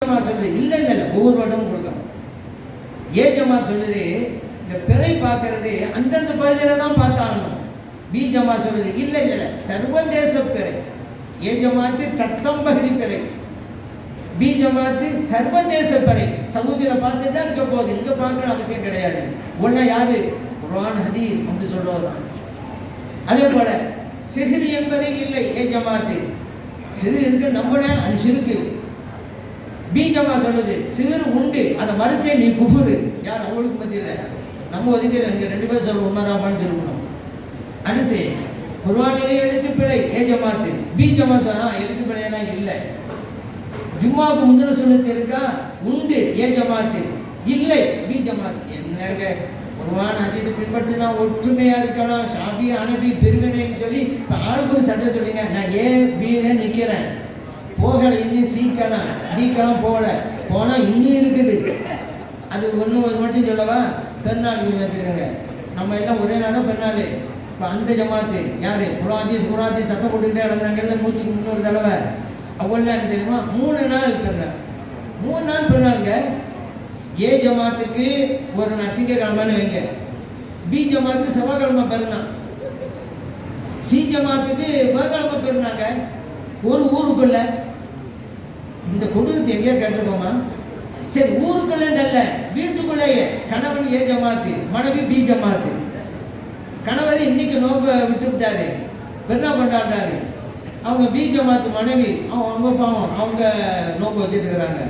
ஜமாத் சொல்லுது இல்லை ஒவ்வொரு வருடமும் கொடுக்கணும். ஏ ஜமாத் சொல்லுது இந்த பிறை பார்க்கறது அந்தந்த பகுதியில் தான் பார்த்தாகணும். பி ஜமாத் சொல்லுது இல்லை சர்வதேச பிறை. ஏ ஜமாத்து தத்தம் பகுதி பிறை, பி ஜமாத்து சர்வதேச பிறை. சவுதியில் பார்த்துட்டா இங்கே போகுது, இங்கே பார்க்கணும் அவசியம் கிடையாது. ஒன்றா யாரு குர்ஆன் ஹதீஸ் அப்படி சொல்றதுதான். அதே போல சிஹ்ர் என்பதே இல்லை ஏ ஜமாத்து. சிறு இருக்கு நம்மட அது சிறுக்கு. பி ஜமாத் சொல்லுது சிறு உண்டு, அதை மறுத்தே நீ குஃபுரு. யார் அவங்களுக்கு மத்தியில் நம்ம ஒதுக்கல, நீங்கள் 2 பேரும் சொல்ல உண்மைதான்னு சொல்லணும். அடுத்து குர்ஆனிலே எழுத்து பிழை ஏ ஜமாத்து. பி ஜமாத் சொன்னா எழுத்து பிழையெல்லாம் இல்லை. ஜும்மாவுக்கு முந்தின சுன்னத்து இருக்கா? உண்டு ஏ ஜமாத்து. இல்லை பி ஜமாத். என்னங்க குர்ஆன் ஹதீஸ் பின்பற்றினா ஒற்றுமையா இருக்கலாம், ஷாஃபி ஹனபி பிரிவினைன்னு சொல்லி இப்போ ஆளுக்கு ஒரு சட்டை சொல்லிங்க. நான் ஏ பின்னு நிற்கிறேன், போகலை இன்னும் சீக்கலாம் டீக்கலாம் போனால் இன்னும் இருக்குது. அது ஒன்று மட்டும் சொல்லவா? பெருநாள் வச்சுக்கோங்க, நம்ம எல்லாம் ஒரே நாள் தான் பெருநாள். இப்போ அந்த ஜமாத்து யார் குராதி சத்தம் போட்டுக்கிட்டே நடந்தாங்கல்ல 103 தடவை, அவ்வளோ எனக்கு தெரியுமா? 3 நாள் பெருநாள். 3 நாள் பெருநாளுங்க. ஏ ஜமாத்துக்கு ஒரு நாள் திங்கக்கிழமைன்னு வைங்க, பி ஜமாத்துக்கு செவ்வாய்க்கிழமை பெருநாள், சி ஜமாத்துக்கு புதன்கிழமை பெருநாங்க. ஒரு ஊருக்குள்ள இந்த கொடூரத்தை எங்கேயா கேட்டிருக்கோமா? சரி, ஊருக்குள்ளே வீட்டுக்குள்ளேயே கணவன் ஏ ஜமாத்து, மனைவி பி ஜமாத்து. கணவர் இன்னைக்கு நோம்ப விட்டு விட்டாரு, பெருநாள் கொண்டாடுறாரு. அவங்க பி ஜமாத்து மனைவி அவங்க பாவம் அவங்க நோம்பு வச்சுட்டு இருக்கிறாங்க.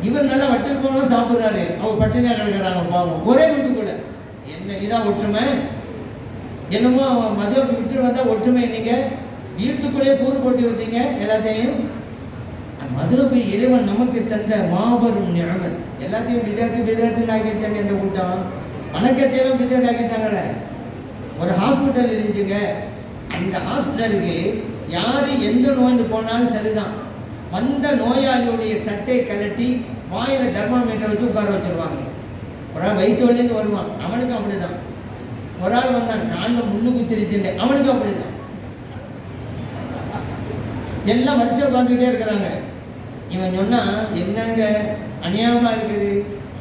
இவர் நல்லா வட்டில் போனாலும் சாப்பிட்றாரு, அவங்க பட்டினியாக கிடக்கிறாங்க பாவம். ஒரே வீட்டுக்குள்ள என்ன இதான் ஒற்றுமை? என்னமோ மதம் விட்டு வந்தால் ஒற்றுமை. நீங்கள் வீட்டுக்குள்ளேயே கூறு போட்டு விட்டீங்க எல்லாத்தையும். மதுபை இறைவன் நமக்கு தந்த மாபெரும் நியமத். எல்லாத்தையும் விதத்துன்னு ஆக்கிட்டாங்க. இந்த கூட்டம் வணக்கத்தையெல்லாம் விதத்து ஆக்கிட்டாங்களே. ஒரு ஹாஸ்பிட்டல் இருந்துச்சுங்க, அந்த ஹாஸ்பிட்டலுக்கு யார் எந்த நோய்னு போனாலும் சரிதான், வந்த நோயாளியுடைய சட்டை கழட்டி வாயில் தெர்மாமீட்டர் வச்சு உட்கார வச்சுருவாங்க. ஒரு ஆள் வயிற்று வலின்னு வருவான், அவனுக்கும் அப்படி தான். ஒரு ஆள் வந்தான் காலில் முள்ளு குத்திருச்சுன்னு, அவனுக்கும் அப்படி தான். எல்லாம் வரிசை உட்காந்துக்கிட்டே இருக்கிறாங்க. இவன் சொன்னான், என்னங்க அநியாயமாக இருக்குது,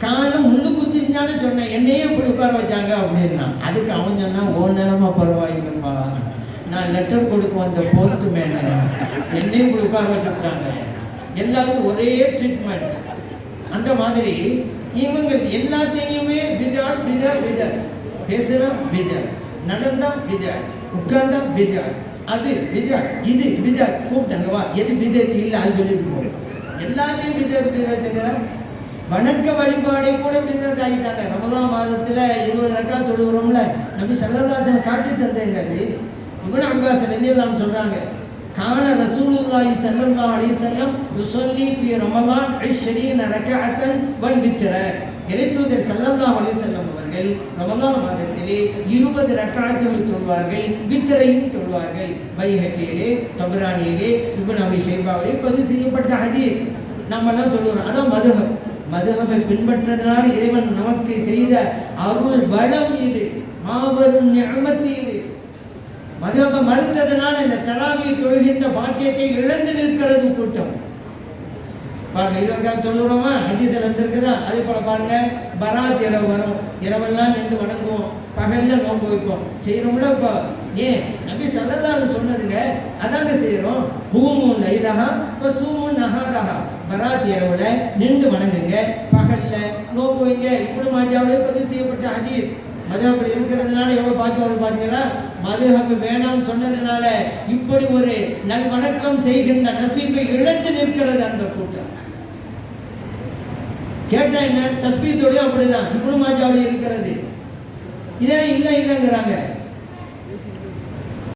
காலில் முள்ளு குத்திருந்தானே சொன்னேன், என்னையே இப்படி உட்கார வச்சாங்க அப்படின்னா. அதுக்கு அவன் சொன்னான், ஓ நிலமா பரவாயில்லைப்பா, நான் லெட்டர் கொடுக்க வந்த போஸ்ட் மேனு என்னையும் இப்படி உட்கார வச்சுட்டாங்க. எல்லாரும் ஒரே ட்ரீட்மெண்ட். அந்த மாதிரி இவங்களுக்கு எல்லாத்தையுமே பிதாத் பிதாத் பிதாத். பேசுகிறா பிதாத், நடந்தா பிதாத், உட்கார்ந்தா பிதாத், அது பிதாத், இது பிதாத். கூப்பிட்டாங்க வா, எது பிதாத் இல்லை அது சொல்லிட்டு போகும். எல்லாத்தையும் பிதாத்துங்கிற வணக்க வழிபாடை கூட பிதாத் ஆகிட்டாங்க. ரமலான் மாதத்தில் 20 ரக்காத் தொழுகிறோம்ல, நபி ஸல்லல்லாஹு அலைஹி வஸல்லம் காட்டி தந்தேங்கிறது. இப்னு அப்பாஸ் ரலியல்லாஹு சொல்றாங்க, கான ரசூலுல்லாஹி ஸல்லல்லாஹு அலைஹி வஸல்லம் யுஸல்லி ஃபீ ரமலான் 20 ரக்அத்தன் வல் வித்ர. இறைத்தூதர் ஸல்லல்லாஹு அலைஹி வஸல்லம் அவர்கள் ரமலான் மாதத்திலே 20 ரக்அத்துகள் தொழுவார்கள், வித்ரையும் தொழுவார்கள். பைஹக்கியிலே, தபரானியிலே, இப்னு அபி ஷைபாவிலே பதிவு செய்யப்பட்ட ஹதீஸ். நம்மெல்லாம் தொழுகிறோம். அதான் மதுஹப். மதுஹபை பின்பற்றதுனால இறைவன் நமக்கு செய்த அருள் வளம் இது, மாபெரும் நிஅமத் இது. மதுஹபை மறுத்ததுனால இந்த தராவியை தொழுகின்ற பாக்கியத்தை இழந்து நிற்கிறது கூட்டம். பாருங்க, 20 தொழுகிறோமா, ஹதீஸில் இருந்திருக்குதா? அதே போல பாருங்க, பராத் இரவு வரும், இரவெல்லாம் நின்று வணங்குவோம், பகலில் நோன்பு வைப்போம், செய்கிறோம்ல. இப்போ ஏன் நபி ஸல்லல்லாஹு அலைஹி சொன்னதுங்க, அதாங்க செய்கிறோம். பூமு லைலஹா வசூமு நஹாரஹா. பராத் இரவுல நின்று வணங்குங்க, பகலில் நோன்பு வைங்க. இப்னு மாஜாவிலே பதிவு செய்யப்பட்ட ஹதீஸ். மதுஹப் இருக்கிறதுனால எவ்வளோ பாக்கி வருது பார்த்தீங்களா? மதுஹப் வேணாம்னு சொன்னதுனால இப்படி ஒரு நல் வணக்கம் செய்கின்ற நசீபை இழந்து நிற்கிறது அந்த கூட்டம். கேட்டா என்ன? தஸ்பீத்தோடய அப்படிதான் இப்னு மாஜாவிலே இருக்கிறது. இதெல்லாம் இல்லைங்கிறாங்க.